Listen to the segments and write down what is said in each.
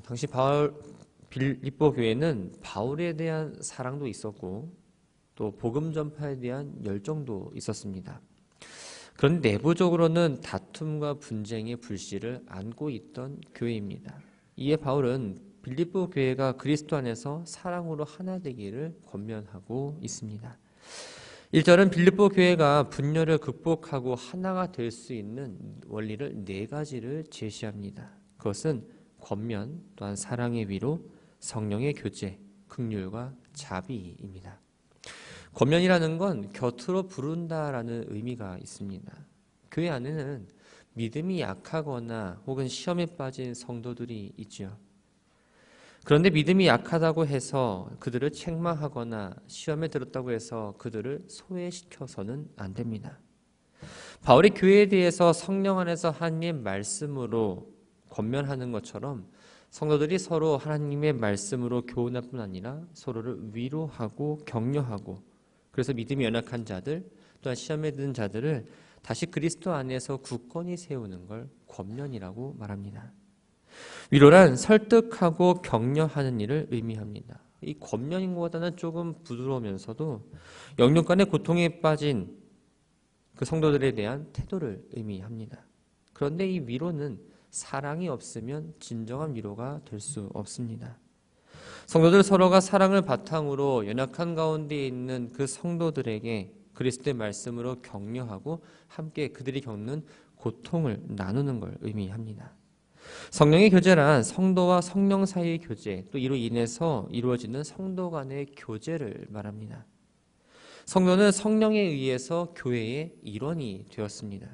당시 빌립보 교회는 바울에 대한 사랑도 있었고 또 복음 전파에 대한 열정도 있었습니다. 그런데 내부적으로는 다툼과 분쟁의 불씨를 안고 있던 교회입니다. 이에 바울은 빌립보 교회가 그리스도 안에서 사랑으로 하나 되기를 권면하고 있습니다. 1절은 빌립보 교회가 분열을 극복하고 하나가 될 수 있는 원리를 4가지를 제시합니다. 그것은 권면, 또한 사랑의 위로, 성령의 교제, 긍휼과 자비입니다. 권면이라는 건 곁으로 부른다라는 의미가 있습니다. 교회 안에는 믿음이 약하거나 혹은 시험에 빠진 성도들이 있죠. 그런데 믿음이 약하다고 해서 그들을 책망하거나 시험에 들었다고 해서 그들을 소외시켜서는 안 됩니다. 바울이 교회에 대해서 성령 안에서 하나님의 말씀으로 권면하는 것처럼 성도들이 서로 하나님의 말씀으로 교훈할 뿐 아니라 서로를 위로하고 격려하고, 그래서 믿음이 연약한 자들 또한 시험에 든 자들을 다시 그리스도 안에서 굳건히 세우는 걸 권면이라고 말합니다. 위로란 설득하고 격려하는 일을 의미합니다. 이 권면인 것보다는 조금 부드러우면서도 영육 간의 고통에 빠진 그 성도들에 대한 태도를 의미합니다. 그런데 이 위로는 사랑이 없으면 진정한 위로가 될 수 없습니다. 성도들 서로가 사랑을 바탕으로 연약한 가운데 있는 그 성도들에게 그리스도의 말씀으로 격려하고 함께 그들이 겪는 고통을 나누는 걸 의미합니다. 성령의 교제란 성도와 성령 사이의 교제, 또 이로 인해서 이루어지는 성도 간의 교제를 말합니다. 성도는 성령에 의해서 교회의 일원이 되었습니다.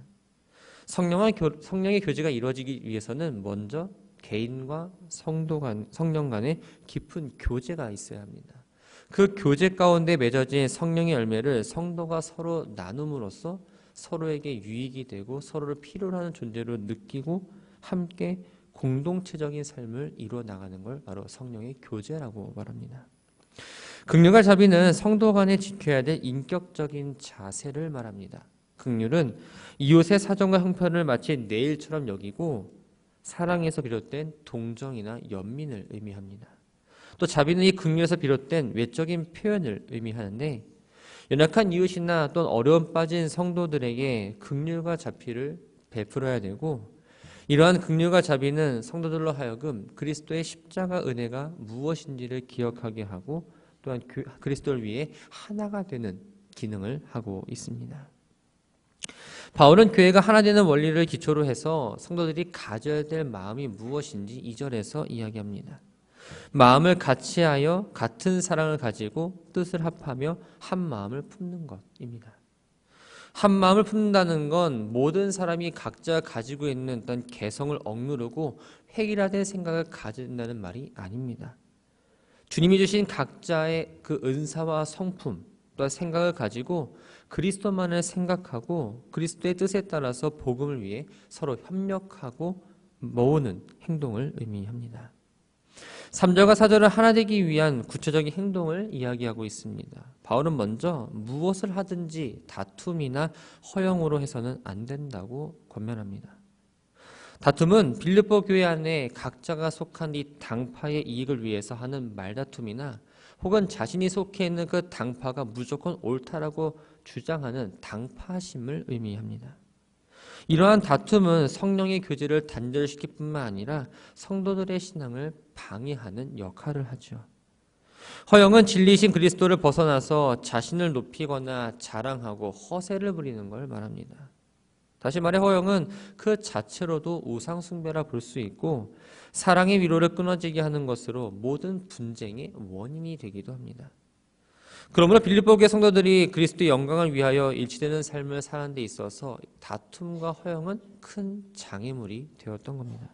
성령의 교제가 이루어지기 위해서는 먼저 개인과 성령 간의 깊은 교제가 있어야 합니다. 그 교제 가운데 맺어진 성령의 열매를 성도가 서로 나눔으로써 서로에게 유익이 되고 서로를 필요로 하는 존재로 느끼고 함께 공동체적인 삶을 이루어 나가는 걸 바로 성령의 교제라고 말합니다. 긍휼과 자비는 성도 간에 지켜야 될 인격적인 자세를 말합니다. 긍휼은 이웃의 사정과 형편을 마치 내 일처럼 여기고 사랑에서 비롯된 동정이나 연민을 의미합니다. 또 자비는 이 긍휼에서 비롯된 외적인 표현을 의미하는데, 연약한 이웃이나 또는 어려움 빠진 성도들에게 긍휼과 자비를 베풀어야 되고, 이러한 긍휼과 자비는 성도들로 하여금 그리스도의 십자가 은혜가 무엇인지를 기억하게 하고 또한 그리스도를 위해 하나가 되는 기능을 하고 있습니다. 바울은 교회가 하나 되는 원리를 기초로 해서 성도들이 가져야 될 마음이 무엇인지 2절에서 이야기합니다. 마음을 같이하여 같은 사랑을 가지고 뜻을 합하며 한 마음을 품는 것입니다. 한 마음을 품는다는 건 모든 사람이 각자 가지고 있는 어떤 개성을 억누르고 획일화된 생각을 가진다는 말이 아닙니다. 주님이 주신 각자의 그 은사와 성품 또한 생각을 가지고 그리스도만을 생각하고 그리스도의 뜻에 따라서 복음을 위해 서로 협력하고 모으는 행동을 의미합니다. 3절과 4절은 하나 되기 위한 구체적인 행동을 이야기하고 있습니다. 바울은 먼저 무엇을 하든지 다툼이나 허영으로 해서는 안 된다고 권면합니다. 다툼은 빌립보 교회 안에 각자가 속한 이 당파의 이익을 위해서 하는 말다툼이나 혹은 자신이 속해 있는 그 당파가 무조건 옳다라고 주장하는 당파심을 의미합니다. 이러한 다툼은 성령의 교제를 단절시킬 뿐만 아니라 성도들의 신앙을 방해하는 역할을 하죠. 허영은 진리이신 그리스도를 벗어나서 자신을 높이거나 자랑하고 허세를 부리는 걸 말합니다. 다시 말해 허영은 그 자체로도 우상숭배라 볼 수 있고 사랑의 위로를 끊어지게 하는 것으로 모든 분쟁의 원인이 되기도 합니다. 그러므로 빌립보 교회 성도들이 그리스도의 영광을 위하여 일치되는 삶을 사는 데 있어서 다툼과 허영은 큰 장애물이 되었던 겁니다.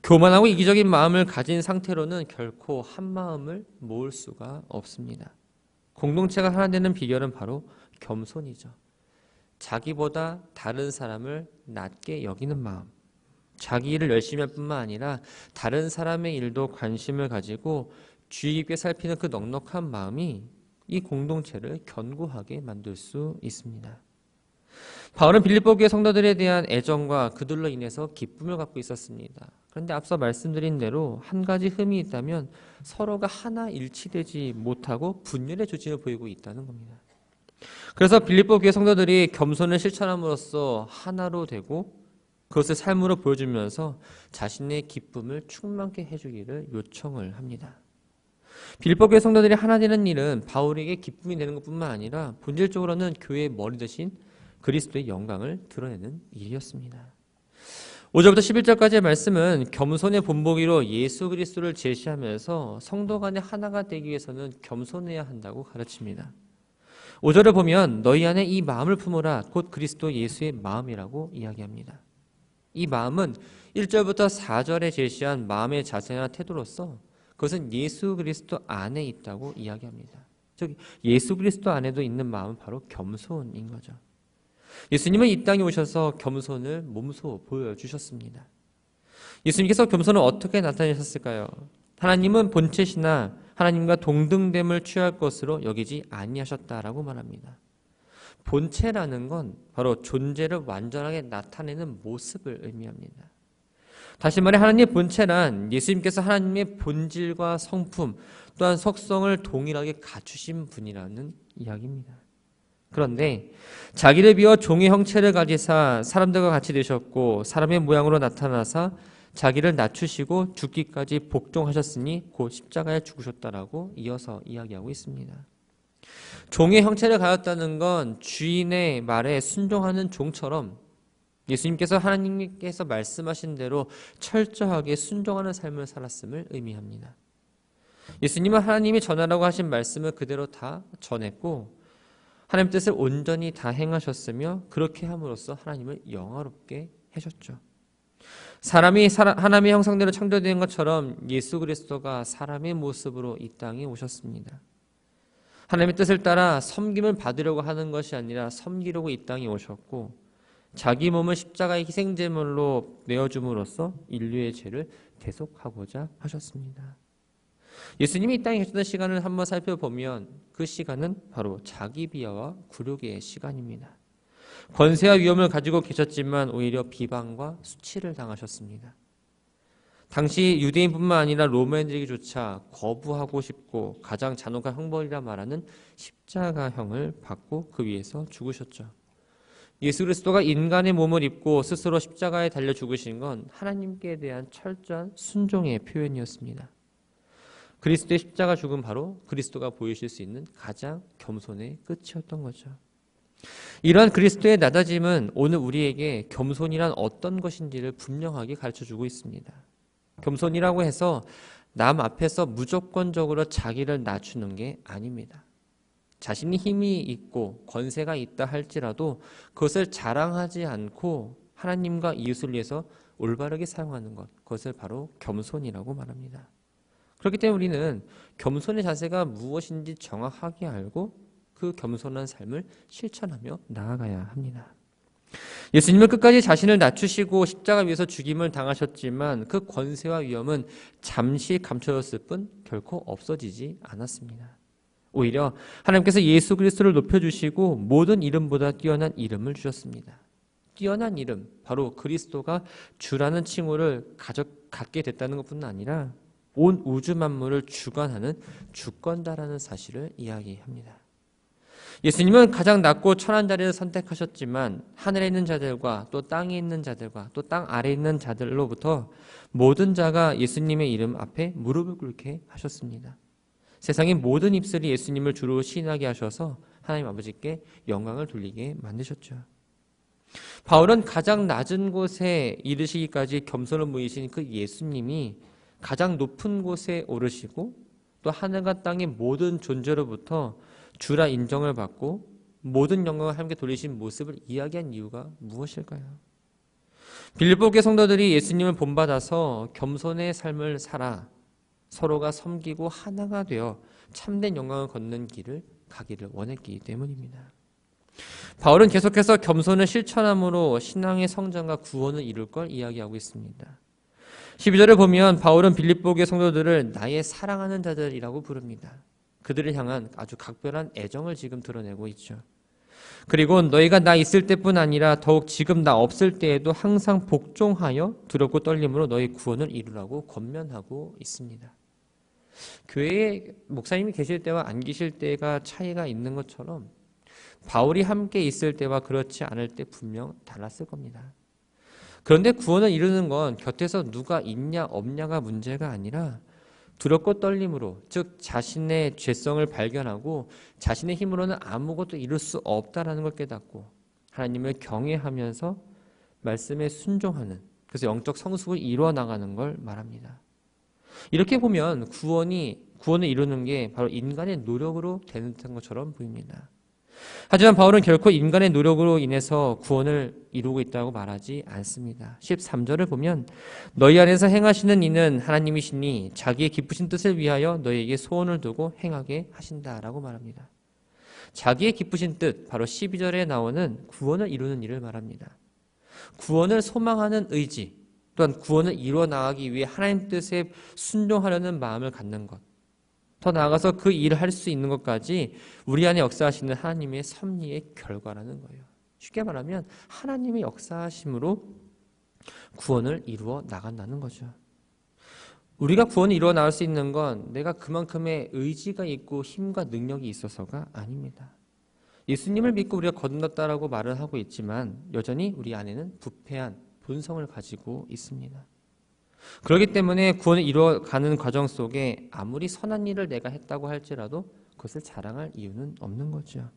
교만하고 이기적인 마음을 가진 상태로는 결코 한 마음을 모을 수가 없습니다. 공동체가 하나 되는 비결은 바로 겸손이죠. 자기보다 다른 사람을 낮게 여기는 마음, 자기 일을 열심히 할 뿐만 아니라 다른 사람의 일도 관심을 가지고 주의 깊게 살피는 그 넉넉한 마음이 이 공동체를 견고하게 만들 수 있습니다. 바울은 빌립보 교회 성도들에 대한 애정과 그들로 인해서 기쁨을 갖고 있었습니다. 그런데 앞서 말씀드린 대로 한 가지 흠이 있다면 서로가 하나 일치되지 못하고 분열의 조짐을 보이고 있다는 겁니다. 그래서 빌립보 교회 성도들이 겸손을 실천함으로써 하나로 되고 그것을 삶으로 보여주면서 자신의 기쁨을 충만케 해주기를 요청을 합니다. 빌립보 교회 성도들이 하나 되는 일은 바울에게 기쁨이 되는 것뿐만 아니라 본질적으로는 교회의 머리 대신 그리스도의 영광을 드러내는 일이었습니다. 5절부터 11절까지의 말씀은 겸손의 본보기로 예수 그리스도를 제시하면서 성도 간에 하나가 되기 위해서는 겸손해야 한다고 가르칩니다. 5절을 보면 너희 안에 이 마음을 품으라 곧 그리스도 예수의 마음이라고 이야기합니다. 이 마음은 1절부터 4절에 제시한 마음의 자세나 태도로서 그것은 예수 그리스도 안에 있다고 이야기합니다. 즉 예수 그리스도 안에도 있는 마음은 바로 겸손인 거죠. 예수님은 이 땅에 오셔서 겸손을 몸소 보여주셨습니다. 예수님께서 겸손을 어떻게 나타내셨을까요? 하나님은 본체시나 하나님과 동등됨을 취할 것으로 여기지 아니하셨다라고 말합니다. 본체라는 건 바로 존재를 완전하게 나타내는 모습을 의미합니다. 다시 말해 하나님의 본체란 예수님께서 하나님의 본질과 성품 또한 속성을 동일하게 갖추신 분이라는 이야기입니다. 그런데 자기를 비워 종의 형체를 가지사 사람들과 같이 되셨고 사람의 모양으로 나타나사 자기를 낮추시고 죽기까지 복종하셨으니 곧 십자가에 죽으셨다라고 이어서 이야기하고 있습니다. 종의 형체를 가졌다는 건 주인의 말에 순종하는 종처럼 예수님께서 하나님께서 말씀하신 대로 철저하게 순종하는 삶을 살았음을 의미합니다. 예수님은 하나님이 전하라고 하신 말씀을 그대로 다 전했고 하나님 뜻을 온전히 다 행하셨으며 그렇게 함으로써 하나님을 영화롭게 하셨죠. 사람이 하나님의 형상대로 창조된 것처럼 예수 그리스도가 사람의 모습으로 이 땅에 오셨습니다. 하나님의 뜻을 따라 섬김을 받으려고 하는 것이 아니라 섬기려고 이 땅에 오셨고 자기 몸을 십자가의 희생제물로 내어줌으로써 인류의 죄를 대속하고자 하셨습니다. 예수님이 이 땅에 계셨던 시간을 한번 살펴보면 그 시간은 바로 자기 비하와 굴욕의 시간입니다. 권세와 위엄을 가지고 계셨지만 오히려 비방과 수치를 당하셨습니다. 당시 유대인뿐만 아니라 로마인들에게조차 거부하고 싶고 가장 잔혹한 형벌이라 말하는 십자가형을 받고 그 위에서 죽으셨죠. 예수 그리스도가 인간의 몸을 입고 스스로 십자가에 달려 죽으신 건 하나님께 대한 철저한 순종의 표현이었습니다. 그리스도의 십자가 죽음 바로 그리스도가 보이실 수 있는 가장 겸손의 끝이었던 거죠. 이러한 그리스도의 낮아짐은 오늘 우리에게 겸손이란 어떤 것인지를 분명하게 가르쳐주고 있습니다. 겸손이라고 해서 남 앞에서 무조건적으로 자기를 낮추는 게 아닙니다. 자신이 힘이 있고 권세가 있다 할지라도 그것을 자랑하지 않고 하나님과 이웃을 위해서 올바르게 사용하는 것, 그것을 바로 겸손이라고 말합니다. 그렇기 때문에 우리는 겸손의 자세가 무엇인지 정확하게 알고 그 겸손한 삶을 실천하며 나아가야 합니다. 예수님은 끝까지 자신을 낮추시고 십자가 위에서 죽임을 당하셨지만 그 권세와 위엄은 잠시 감춰졌을 뿐 결코 없어지지 않았습니다. 오히려 하나님께서 예수 그리스도를 높여주시고 모든 이름보다 뛰어난 이름을 주셨습니다. 뛰어난 이름, 바로 그리스도가 주라는 칭호를 갖게 됐다는 것뿐 아니라 온 우주 만물을 주관하는 주권자라는 사실을 이야기합니다. 예수님은 가장 낮고 천한 자리를 선택하셨지만 하늘에 있는 자들과 또 땅에 있는 자들과 또 땅 아래에 있는 자들로부터 모든 자가 예수님의 이름 앞에 무릎을 꿇게 하셨습니다. 세상의 모든 입술이 예수님을 주로 시인하게 하셔서 하나님 아버지께 영광을 돌리게 만드셨죠. 바울은 가장 낮은 곳에 이르시기까지 겸손을 보이신 그 예수님이 가장 높은 곳에 오르시고 또 하늘과 땅의 모든 존재로부터 주라 인정을 받고 모든 영광을 함께 돌리신 모습을 이야기한 이유가 무엇일까요? 빌립보 교회 성도들이 예수님을 본받아서 겸손의 삶을 살아 서로가 섬기고 하나가 되어 참된 영광을 걷는 길을 가기를 원했기 때문입니다. 바울은 계속해서 겸손을 실천함으로 신앙의 성장과 구원을 이룰 걸 이야기하고 있습니다. 12절을 보면 바울은 빌립보 교회 성도들을 나의 사랑하는 자들이라고 부릅니다. 그들을 향한 아주 각별한 애정을 지금 드러내고 있죠. 그리고 너희가 나 있을 때뿐 아니라 더욱 지금 나 없을 때에도 항상 복종하여 두렵고 떨림으로 너희 구원을 이루라고 권면하고 있습니다. 교회에 목사님이 계실 때와 안 계실 때가 차이가 있는 것처럼 바울이 함께 있을 때와 그렇지 않을 때 분명 달랐을 겁니다. 그런데 구원을 이루는 건 곁에서 누가 있냐 없냐가 문제가 아니라 두렵고 떨림으로, 즉 자신의 죄성을 발견하고 자신의 힘으로는 아무것도 이룰 수 없다라는 걸 깨닫고 하나님을 경외하면서 말씀에 순종하는, 그래서 영적 성숙을 이루어 나가는 걸 말합니다. 이렇게 보면 구원을 이루는 게 바로 인간의 노력으로 되는 것처럼 보입니다. 하지만 바울은 결코 인간의 노력으로 인해서 구원을 이루고 있다고 말하지 않습니다. 13절을 보면 너희 안에서 행하시는 이는 하나님이시니 자기의 기쁘신 뜻을 위하여 너희에게 소원을 두고 행하게 하신다라고 말합니다. 자기의 기쁘신 뜻, 바로 12절에 나오는 구원을 이루는 일을 말합니다. 구원을 소망하는 의지, 또한 구원을 이루어 나가기 위해 하나님 뜻에 순종하려는 마음을 갖는 것, 더 나아가서 그 일을 할 수 있는 것까지 우리 안에 역사하시는 하나님의 섭리의 결과라는 거예요. 쉽게 말하면 하나님의 역사하심으로 구원을 이루어 나간다는 거죠. 우리가 구원을 이루어 나갈 수 있는 건 내가 그만큼의 의지가 있고 힘과 능력이 있어서가 아닙니다. 예수님을 믿고 우리가 거듭났다라고 말을 하고 있지만 여전히 우리 안에는 부패한 본성을 가지고 있습니다. 그렇기 때문에 구원을 이루어가는 과정 속에 아무리 선한 일을 내가 했다고 할지라도 그것을 자랑할 이유는 없는 거죠.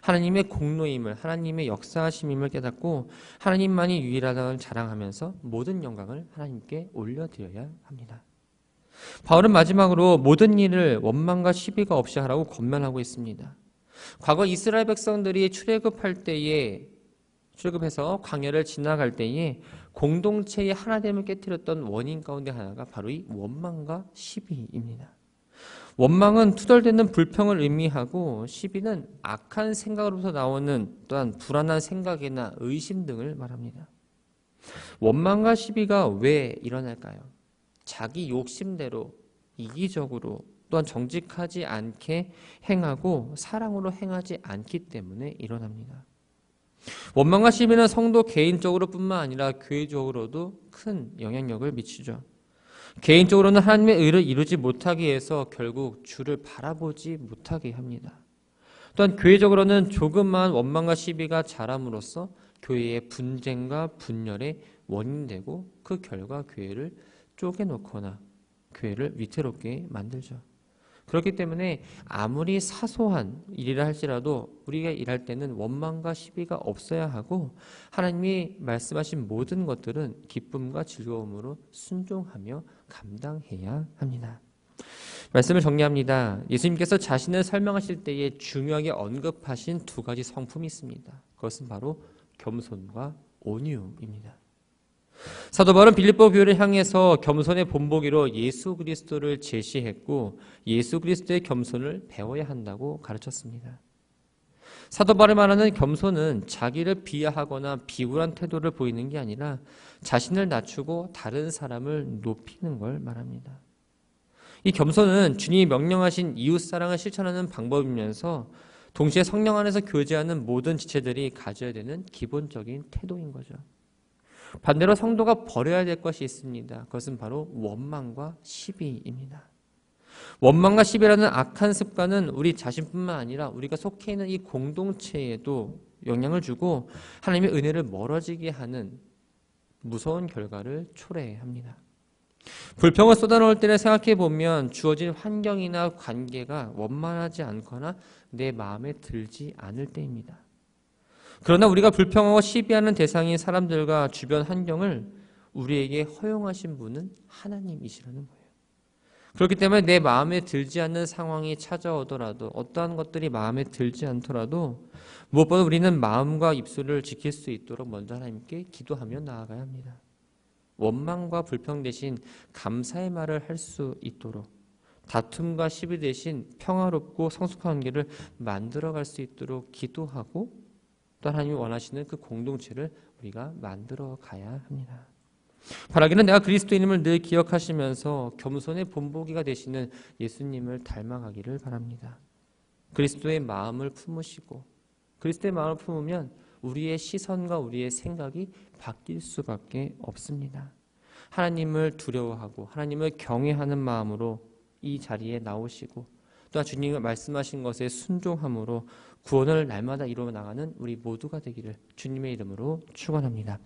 하나님의 공로임을, 하나님의 역사하심임을 깨닫고 하나님만이 유일하다는 자랑하면서 모든 영광을 하나님께 올려드려야 합니다. 바울은 마지막으로 모든 일을 원망과 시비가 없이 하라고 권면하고 있습니다. 과거 이스라엘 백성들이 출애굽해서 광야를 지나갈 때에 공동체의 하나됨을 깨뜨렸던 원인 가운데 하나가 바로 이 원망과 시비입니다. 원망은 투덜대는 불평을 의미하고 시비는 악한 생각으로부터 나오는 또한 불안한 생각이나 의심 등을 말합니다. 원망과 시비가 왜 일어날까요? 자기 욕심대로 이기적으로 또한 정직하지 않게 행하고 사랑으로 행하지 않기 때문에 일어납니다. 원망과 시비는 성도 개인적으로 뿐만 아니라 교회적으로도 큰 영향력을 미치죠. 개인적으로는 하나님의 의를 이루지 못하게 해서 결국 주를 바라보지 못하게 합니다. 또한 교회적으로는 조그마한 원망과 시비가 자람으로써 교회의 분쟁과 분열의 원인되고 그 결과 교회를 쪼개놓거나 교회를 위태롭게 만들죠. 그렇기 때문에 아무리 사소한 일이라 할지라도 우리가 일할 때는 원망과 시비가 없어야 하고 하나님이 말씀하신 모든 것들은 기쁨과 즐거움으로 순종하며 감당해야 합니다. 말씀을 정리합니다. 예수님께서 자신을 설명하실 때에 중요하게 언급하신 두 가지 성품이 있습니다. 그것은 바로 겸손과 온유입니다. 사도 바울은 빌립보 교회를 향해서 겸손의 본보기로 예수 그리스도를 제시했고 예수 그리스도의 겸손을 배워야 한다고 가르쳤습니다. 사도 바울이 말하는 겸손은 자기를 비하하거나 비굴한 태도를 보이는 게 아니라 자신을 낮추고 다른 사람을 높이는 걸 말합니다. 이 겸손은 주님이 명령하신 이웃사랑을 실천하는 방법이면서 동시에 성령 안에서 교제하는 모든 지체들이 가져야 되는 기본적인 태도인 거죠. 반대로 성도가 버려야 될 것이 있습니다. 그것은 바로 원망과 시비입니다. 원망과 시비라는 악한 습관은 우리 자신뿐만 아니라 우리가 속해 있는 이 공동체에도 영향을 주고 하나님의 은혜를 멀어지게 하는 무서운 결과를 초래합니다. 불평을 쏟아놓을 때를 생각해 보면 주어진 환경이나 관계가 원만하지 않거나 내 마음에 들지 않을 때입니다. 그러나 우리가 불평하고 시비하는 대상인 사람들과 주변 환경을 우리에게 허용하신 분은 하나님이시라는 거예요. 그렇기 때문에 내 마음에 들지 않는 상황이 찾아오더라도 어떠한 것들이 마음에 들지 않더라도 무엇보다 우리는 마음과 입술을 지킬 수 있도록 먼저 하나님께 기도하며 나아가야 합니다. 원망과 불평 대신 감사의 말을 할 수 있도록 다툼과 시비 대신 평화롭고 성숙한 관계를 만들어갈 수 있도록 기도하고 또 하나님이 원하시는 그 공동체를 우리가 만들어 가야 합니다. 바라기는 내가 그리스도인임을 늘 기억하시면서 겸손의 본보기가 되시는 예수님을 닮아가기를 바랍니다. 그리스도의 마음을 품으시고 그리스도의 마음을 품으면 우리의 시선과 우리의 생각이 바뀔 수밖에 없습니다. 하나님을 두려워하고 하나님을 경외하는 마음으로 이 자리에 나오시고 또한 주님이 말씀하신 것에 순종함으로 구원을 날마다 이루어 나가는 우리 모두가 되기를 주님의 이름으로 축원합니다.